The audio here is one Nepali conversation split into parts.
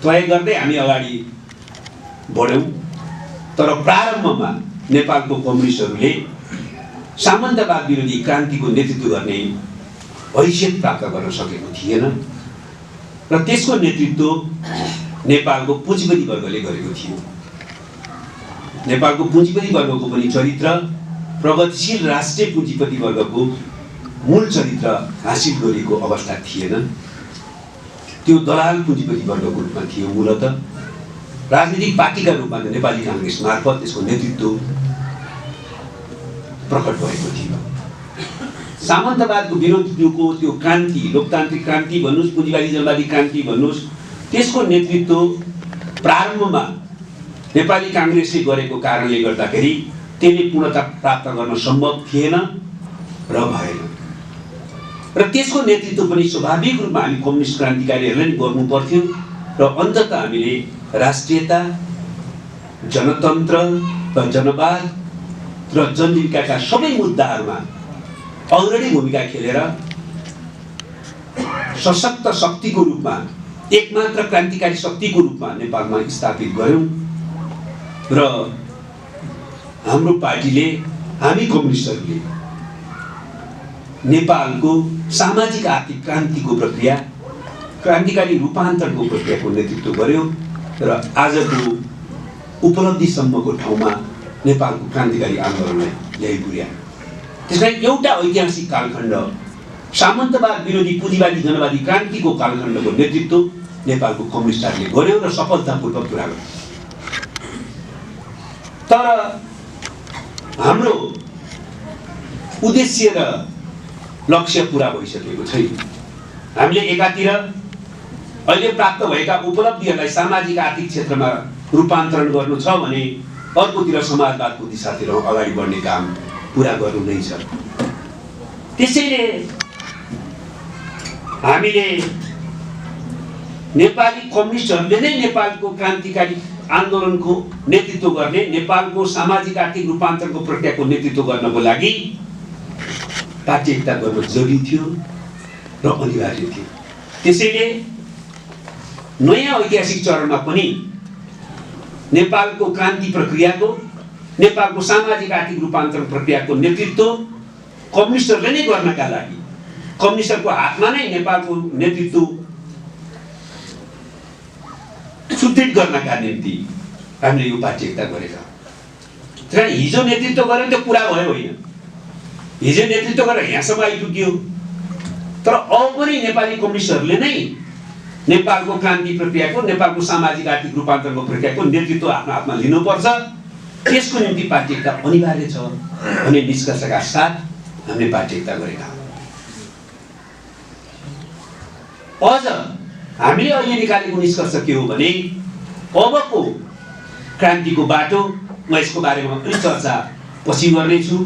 तय गर्दै हामी अगाडि बढ्यौँ। तर प्रारम्भमा नेपालको कम्युनिस्टहरूले सामन्तवाद विरोधी क्रान्तिको नेतृत्व गर्ने हैसियत प्राप्त गर्न सकेको थिएन र त्यसको नेतृत्व नेपालको पुँजीपति वर्गले गरेको थियो। नेपालको पुँजीपति वर्गको पनि चरित्र प्रगतिशील राष्ट्रिय पुँजीपति वर्गको मूल चरित्र हासिल गरेको अवस्था थिएन। त्यो दलाल पुँजीपति वर्गको रूपमा थियो। मूलतः राजनीतिक पार्टीका रूपमा नेपाली काङ्ग्रेस मार्फत त्यसको नेतृत्व प्रकट भएको थियो। सामन्तवादको विरोधको त्यो क्रान्ति, लोकतान्त्रिक क्रान्ति भन्नुहोस्, पुँजीवादी जनवादी क्रान्ति भन्नुहोस्, त्यसको नेतृत्व प्रारम्भमा नेपाली काङ्ग्रेसले गरेको कारणले गर्दाखेरि त्यसले पूर्णता प्राप्त गर्न सम्भव थिएन र भएन। र त्यसको नेतृत्व पनि स्वाभाविक रूपमा हामी कम्युनिस्ट क्रान्तिकारीहरूले नै गर्नु पर्थ्यो र अन्ततः हामीले राष्ट्रियता, जनतन्त्र र जनवाद र जनजीविकाका सबै मुद्दाहरूमा अग्रणी भूमिका खेलेर सशक्त शक्तिको रूपमा, एकमात्र क्रान्तिकारी शक्तिको रूपमा नेपालमा स्थापित गर्यौं र हाम्रो पार्टीले, हामी कम्युनिस्टहरूले नेपालको सामाजिक आर्थिक क्रान्तिको प्रक्रिया, क्रान्तिकारी रूपान्तरणको प्रक्रियाको नेतृत्व गर्यो र आजको उपलब्धिसम्मको ठाउँमा नेपालको क्रान्तिकारी आन्दोलनलाई ल्याइ पुर्यायो। त्यसलाई एउटा ऐतिहासिक कालखण्ड, सामन्तवाद विरोधी पुँजीवादी जनवादी क्रान्तिको कालखण्डको नेतृत्व नेपालको कम्युनिस्टहरूले गर्यो र सफलतापूर्वक पुरा गर्यो। तर हाम्रो उद्देश्य र लक्ष्य पूरा भइसकेको छैन। हामीले एकातिर अहिले प्राप्त भएका उपलब्धिहरूलाई सामाजिक आर्थिक क्षेत्रमा रूपान्तरण गर्नु छ भने अर्कोतिर समाजवादको दिशातिर अगाडि बढ्ने काम पूरा गर्नु नै छ। त्यसैले हामीले नेपाली कम्युनिस्टहरूले नै नेपालको क्रान्तिकारी आन्दोलनको नेतृत्व गर्ने, नेपालको सामाजिक आर्थिक रूपान्तरणको प्रक्रियाको नेतृत्व गर्नको लागि पार्टी एकता गर्न जरुरी थियो र अनिवार्य थियो। त्यसैले नयाँ ऐतिहासिक चरणमा पनि नेपालको क्रान्ति प्रक्रियाको, नेपालको सामाजिक आर्थिक रूपान्तरण प्रक्रियाको नेतृत्व कम्युनिस्टहरूले नै गर्नका लागि, कम्युनिस्टहरूको हातमा नै नेपालको नेतृत्व सुदृढ गर्नका निम्ति हामीले यो पार्टी एकता गरेका। तर हिजो नेतृत्व गर्यो त्यो पुरा भयो होइन। हिजो नेतृत्व गरेर यहाँसम्म आइपुग्यो, तर अब पनि नेपाली कम्युनिस्टहरूले नै नेपालको क्रान्ति प्रक्रियाको, नेपालको सामाजिक आर्थिक रूपान्तरणको प्रक्रियाको नेतृत्व आफ्नो हातमा लिनुपर्छ। त्यसको निम्ति पार्टी एकता अनिवार्य छ भन्ने निष्कर्षका साथ हामीले पार्टी एकता गरेका हौं। अझ हामीले अहिले निकालेको निष्कर्ष के हो भने अबको क्रान्तिको बाटो, म यसको बारेमा अलि चर्चा पछि गर्नेछु,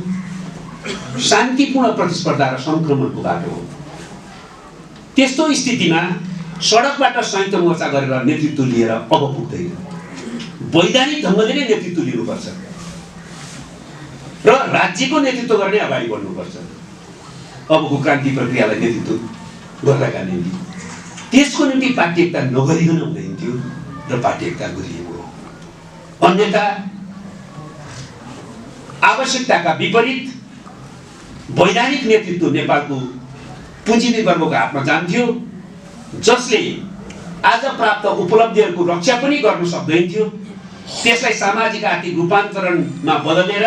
शान्तिपूर्ण प्रतिस्पर्धा र संक्रमणको बाटो हो। त्यस्तो स्थितिमा सडकबाट संयुक्त मोर्चा गरेर नेतृत्व लिएर अब पुग्दैन। वैधानिक ढङ्गले नै नेतृत्व लिनुपर्छ र राज्यको नेतृत्व गर्ने अगाडि बढ्नुपर्छ अबको क्रान्ति प्रक्रियालाई नेतृत्व गर्नका निम्ति। त्यसको निम्ति पार्टी एकता नगरिकन हुँदैन थियो र पार्टी एकता गरिएको हो। अन्यथा आवश्यकताका विपरीत वैधानिक नेतृत्व नेपालको पुँजीपति वर्गको हातमा जान्थ्यो, जसले आज प्राप्त उपलब्धिहरूको रक्षा पनि गर्न सक्दैन थियो। त्यसलाई सामाजिक आर्थिक रूपान्तरणमा बदलेर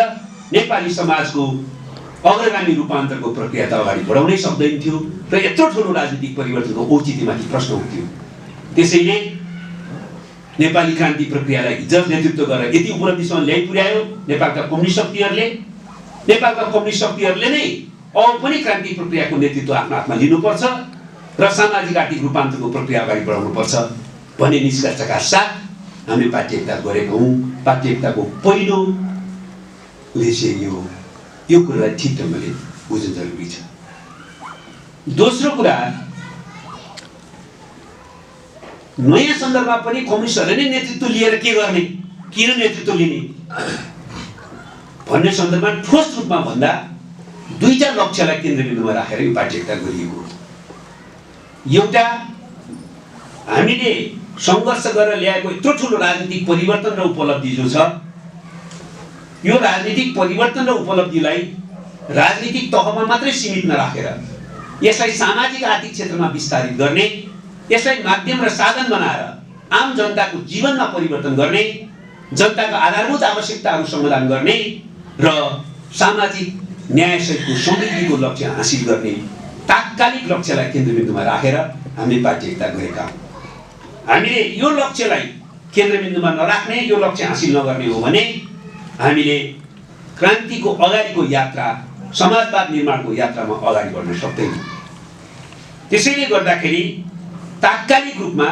नेपाली समाजको अग्रगामी रूपान्तरको प्रक्रिया त अगाडि बढाउनै सक्दैन थियो र यत्रो ठुलो राजनीतिक परिवर्तनको औचित्यमाथि प्रश्न उठ्थ्यो। त्यसैले नेपाली क्रान्ति प्रक्रियालाई हिजो नेतृत्व गरेर यति उपलब्धिसम्म ल्याइ पुर्यायो नेपालका कम्युनिस्ट शक्तिहरूले। नेपालका कम्युनिस्ट शक्तिहरूले नै अब पनि क्रान्ति प्रक्रियाको नेतृत्व आफ्नो हातमा लिनुपर्छ र सामाजिक आर्थिक रूपान्तरको प्रक्रिया अगाडि बढाउनुपर्छ भन्ने निष्कर्षका साथ हामीले पार्टी एकता गरेका हौं। पार्टी एकताको पहिलो उद्देश्य यो कुरालाई ठिक ढङ्गले बुझ्नु जरुरी छ। दोस्रो कुरा, नयाँ सन्दर्भमा पनि कम्युनिस्टहरूले नै नेतृत्व लिएर के गर्ने, किन नेतृत्व लिने भन्ने सन्दर्भमा ठोस रूपमा भन्दा दुईटा लक्ष्यलाई केन्द्रबिन्दुमा राखेर यो पार्टी एकता गरिएको हो। एउटा हामीले सङ्घर्ष गरेर ल्याएको यत्रो ठुलो राजनीतिक परिवर्तन र उपलब्धि जो छ, यो राजनीतिक परिवर्तन र उपलब्धिलाई राजनीतिक तहमा मात्रै सीमित नराखेर यसलाई सामाजिक आर्थिक क्षेत्रमा विस्तारित गर्ने, यसलाई माध्यम र साधन बनाएर आम जनताको जीवनमा परिवर्तन गर्ने, जनताका आधारभूत आवश्यकताहरू समाधान गर्ने र सामाजिक न्यायसहितको समृद्धिको लक्ष्य हासिल गर्ने तात्कालिक लक्ष्यलाई केन्द्रबिन्दुमा राखेर हामीले पार्टी एकता गरेका हौँ। हामीले यो लक्ष्यलाई केन्द्रबिन्दुमा नराख्ने, यो लक्ष्य हासिल नगर्ने हो भने हामीले क्रान्तिको अगाडिको यात्रा, समाजवाद निर्माणको यात्रामा अगाडि बढ्न सक्दैनौँ। त्यसैले गर्दाखेरि तात्कालिक रूपमा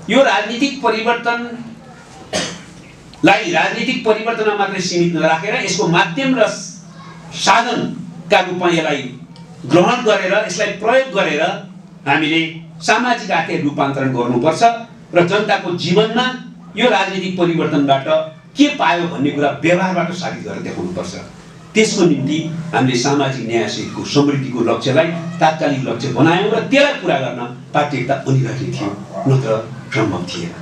यो राजनीतिक परिवर्तनलाई राजनीतिक परिवर्तनमा मात्रै सीमित नराखेर यसको माध्यम र साधनका रूपमा यसलाई ग्रहण गरेर, यसलाई प्रयोग गरेर हामीले सामाजिक आर्थिक रूपान्तरण गर्नुपर्छ र जनताको जीवनमा यो राजनीतिक परिवर्तनबाट के पायो भन्ने कुरा व्यवहारबाट साबित गरेर देखाउनुपर्छ। त्यसको निम्ति हामीले सामाजिक न्यायसहितको समृद्धिको लक्ष्यलाई तात्कालिक लक्ष्य बनायौँ र त्यसलाई पुरा गर्न पार्टी एकता अनिवार्य थियो, नत्र सम्भव थिएन।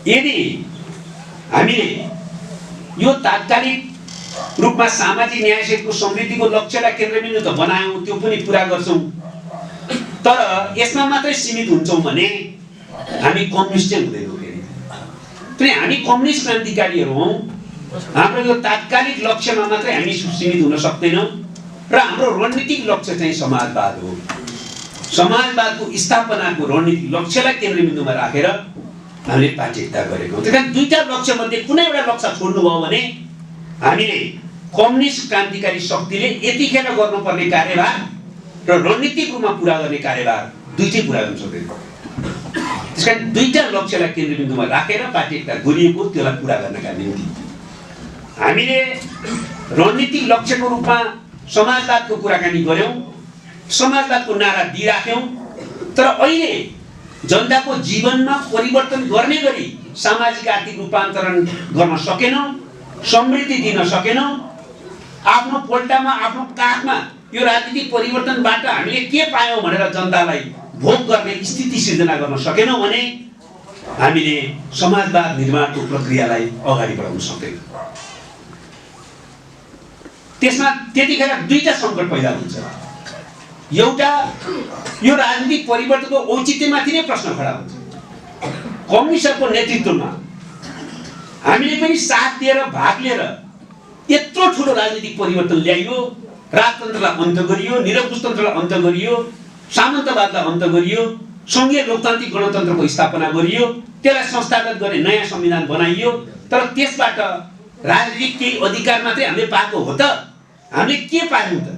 यदि हामीले यो तात्कालिक रूपमा सामाजिक न्यायसहितको समृद्धिको लक्ष्यलाई केन्द्रबिन्दु त बनायौँ, त्यो पनि पुरा गर्छौँ, तर यसमा मात्रै सीमित हुन्छौँ भने हामी कम्युनिस्ट चाहिँ हुँदैनौँ। फेरि हामी कम्युनिस्ट क्रान्तिकारीहरू हौँ। हाम्रो यो तात्कालिक लक्ष्यमा मात्रै हामी सीमित हुन सक्दैनौँ र हाम्रो रणनीतिक लक्ष्य चाहिँ समाजवाद हो। समाजवादको स्थापनाको रणनीतिक लक्ष्यलाई केन्द्रबिन्दुमा राखेर हामीले पार्टी एकता गरेको। त्यस कारण दुईटा लक्ष्य मध्ये कुनै एउटा लक्ष्य छोड्नुभयो भने हामीले कम्युनिस्ट क्रान्तिकारी शक्तिले यतिखेर गर्नुपर्ने कार्यभार र रणनीतिक रूपमा पुरा गर्ने कार्यभार दुईटै पुरा गर्न सक्दैन। त्यसकारण दुईटा लक्ष्यलाई केन्द्रबिन्दुमा राखेर पार्टी एकता गरिएको, त्यसलाई पुरा गर्नका निम्ति हामीले रणनीतिक लक्ष्यको रूपमा समाजवादको कुराकानी गर्यौँ, समाजवादको नारा दिइराख्यौँ, तर अहिले जनताको जीवनमा परिवर्तन गर्ने गरी सामाजिक आर्थिक रूपान्तरण गर्न सकेनौँ, समृद्धि दिन सकेनौँ। आफ्नो पोल्टामा, आफ्नो काखमा यो राजनीतिक परिवर्तनबाट हामीले के पायौँ भनेर जनतालाई भोग गर्ने स्थिति सिर्जना गर्न सकेनौँ भने हामीले समाजवाद निर्माणको प्रक्रियालाई अगाडि बढाउन सक्दैनौँ। त्यसमा त्यतिखेर दुईटा सङ्कट पैदा हुन्छ। एउटा, यो राजनीतिक परिवर्तनको औचित्यमाथि नै प्रश्न खडा हुन्छ। कम्युनिस्टहरूको नेतृत्वमा हामीले पनि साथ दिएर, भाग लिएर यत्रो ठुलो राजनीतिक परिवर्तन ल्याइयो, राजतन्त्रलाई अन्त गरियो, निरङ्कुशतन्त्रलाई अन्त गरियो, सामन्तवादलाई अन्त गरियो, सङ्घीय लोकतान्त्रिक गणतन्त्रको स्थापना गरियो, त्यसलाई संस्थागत गरी नयाँ संविधान बनाइयो। तर त्यसबाट राजनीतिक केही अधिकार मात्रै हामीले पाएको हो त? हामीले के पायौँ त?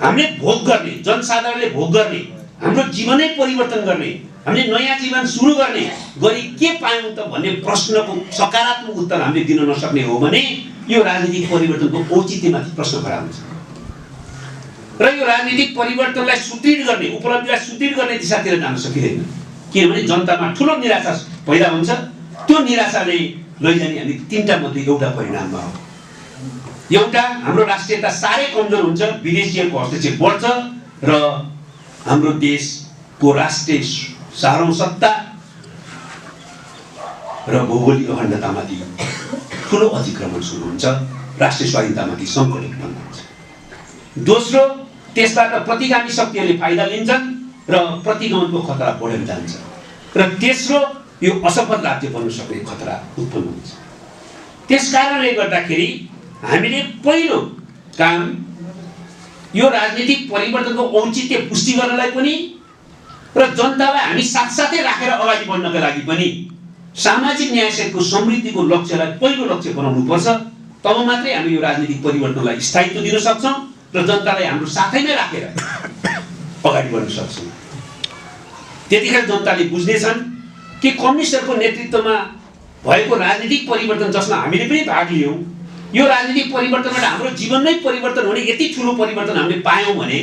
हामीले भोग गर्ने, जनसाधारणले भोग गर्ने, हाम्रो जीवनै परिवर्तन गर्ने, हामीले नयाँ जीवन सुरु गर्ने गरी के पायौँ त भन्ने प्रश्नको सकारात्मक उत्तर हामीले दिन नसक्ने हो भने यो राजनीतिक परिवर्तनको औचित्यमाथि प्रश्न खडा हुन्छ र यो राजनीतिक परिवर्तनलाई सुदृढ गर्ने, उपलब्धिलाई सुदृढ गर्ने दिशातिर जान सकिँदैन। किनभने जनतामा ठुलो निराशा पैदा हुन्छ। त्यो निराशाले लैजाने हामी तीनटा मध्ये एउटा परिणाममा हो। एउटा, हाम्रो राष्ट्रियता साह्रै कमजोर हुन्छ, विदेशीहरूको हस्तक्षेप बढ्छ र हाम्रो देशको राष्ट्रिय सार्वभौमसत्ता र भौगोलिक अखण्डतामाथि ठुलो अतिक्रमण सुरु हुन्छ, राष्ट्रिय स्वाधीनतामाथि सङ्कट उत्पन्न हुन्छ। दोस्रो, त्यसबाट प्रतिगामी शक्तिहरूले फाइदा लिन्छन् र प्रतिगमनको खतरा बढेर जान्छ। र तेस्रो, यो असफल राज्य बन्न सक्ने खतरा उत्पन्न हुन्छ। त्यसकारणले गर्दाखेरि हामीले पहिलो काम यो राजनीतिक परिवर्तनको औचित्य पुष्टि गर्नलाई पनि र जनतालाई हामी साथसाथै राखेर अगाडि बढ्नका लागि पनि सामाजिक न्यायसहितको समृद्धिको लक्ष्यलाई पहिलो लक्ष्य बनाउनुपर्छ। तब मात्रै हामी यो राजनीतिक परिवर्तनलाई स्थायित्व दिन सक्छौँ र जनतालाई हाम्रो साथैमै राखेर अगाडि बढ्न सक्छौँ। त्यतिखेर जनताले बुझ्नेछन् कि कम्युनिस्टहरूको नेतृत्वमा भएको राजनीतिक परिवर्तन जसमा हामीले पनि भाग लियौँ, यो राजनीतिक परिवर्तनबाट हाम्रो जीवनमै परिवर्तन हुने यति ठुलो परिवर्तन हामीले पायौँ भने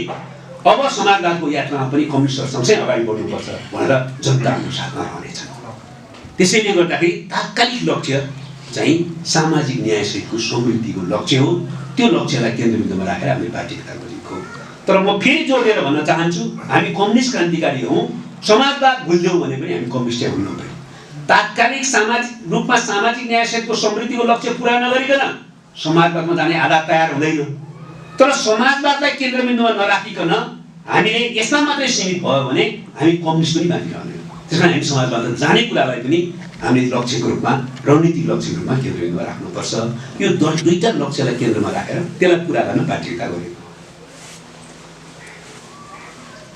अब समाजवादको यात्रामा पनि कम्युनिस्टहरूसँगै अगाडि बढ्नुपर्छ भनेर जनता हाम्रो साथमा रहनेछन्। त्यसैले गर्दाखेरि तात्कालिक लक्ष्य चाहिँ सामाजिक न्यायसहितको समृद्धिको लक्ष्य हो। त्यो लक्ष्यलाई केन्द्रबिन्दुमा राखेर हामीले पार्टी एकता गरेको। तर म फेरि जोडेर भन्न चाहन्छु, हामी कम्युनिस्ट क्रान्तिकारी हौँ। समाजवाद भुल्यौँ भने पनि हामी कम्युनिस्टै हुनु पर्यो। तात्कालिक सामाजिक रूपमा सामाजिक न्याय सहितको समृद्धिको लक्ष्य पुरा नगरिकन समाजवादमा जाने आधार तयार हुँदैन। तर समाजवादलाई केन्द्रबिन्दुमा नराखिकन हामीले यसमा मात्रै सीमित भयो भने हामी कम्युनिस्ट पनि मानिरहने। त्यस कारण हामी समाजवाद जाने कुरालाई पनि हामीले लक्ष्यको रूपमा, रणनीतिक लक्ष्यको रूपमा केन्द्रबिन्दुमा राख्नुपर्छ। यो दुईटा लक्ष्यलाई केन्द्रमा राखेर त्यसलाई पुरा गर्न बाध्यता गर्यो।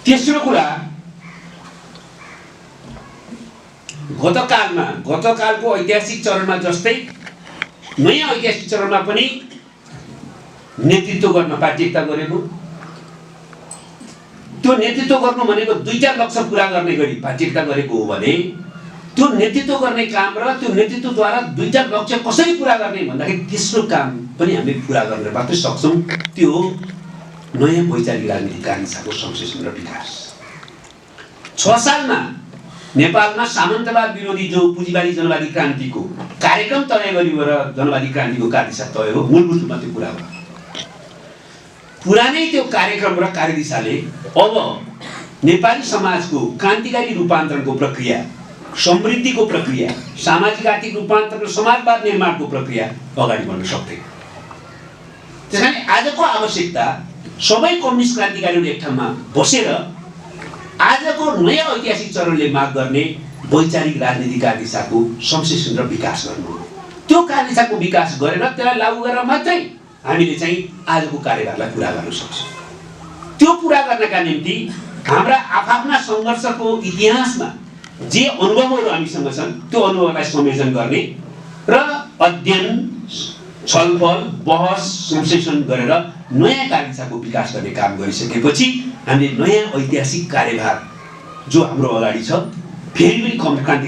तेस्रो कुरा, गतकालको ऐतिहासिक चरणमा जस्तै नयाँ ऐतिहासिक चरणमा पनि नेतृत्व गर्न बाध्यता गरेको। त्यो नेतृत्व गर्नु भनेको दुईटा लक्ष्य पुरा गर्ने गरी बाध्यता गरेको हो भने त्यो नेतृत्व गर्ने काम र त्यो नेतृत्वद्वारा दुईटा लक्ष्य कसरी पुरा गर्ने भन्दाखेरि तेस्रो काम पनि हामीले पुरा गर्न मात्रै सक्छौँ। त्यो हो नयाँ वैचारिक राजनीतिक गान्थीको संश्लेषण र विकास। 6 सालमा नेपालमा सामन्तवाद विरोधी जो पुँजीवादी जनवादी क्रान्तिको कार्यक्रम तय गरियो र जनवादी क्रान्तिको कार्यदिशा तय हो, मूलभूत रूपमा त्यो पुरा भयो। पुरानै त्यो कार्यक्रम र कार्यदिशाले अब नेपाली समाजको क्रान्तिकारी रूपान्तरणको प्रक्रिया, समृद्धिको प्रक्रिया, सामाजिक आर्थिक रूपान्तरण र समाजवाद निर्माणको प्रक्रिया अगाडि बढ्न सक्दैन। त्यसकारण आजको आवश्यकता सबै कम्युनिस्ट क्रान्तिकारीहरू एक ठाउँमा बसेर आजको नयाँ ऐतिहासिक चरणले माग गर्ने वैचारिक राजनीतिक कार्यदिशाको संश्लेषण र विकास गर्नु हो। त्यो कार्यदिशाको विकास गरेर त्यसलाई लागू गरेर मात्रै हामीले चाहिँ आजको कार्यभारलाई पुरा गर्न सक्छौँ। त्यो पुरा गर्नका निम्ति हाम्रा आफ्ना सङ्घर्षको इतिहासमा जे अनुभवहरू हामीसँग छन् त्यो अनुभवलाई संयोजन गर्ने र अध्ययन, छलफल, बहस, संश्लेषण गरेर नयाँ कार्यदिशाको विकास गर्ने काम गरिसकेपछि हामीले नयाँ ऐतिहासिक कार्यभार जो हाम्रो अगाडि छ फेरि पनि क्रान्ति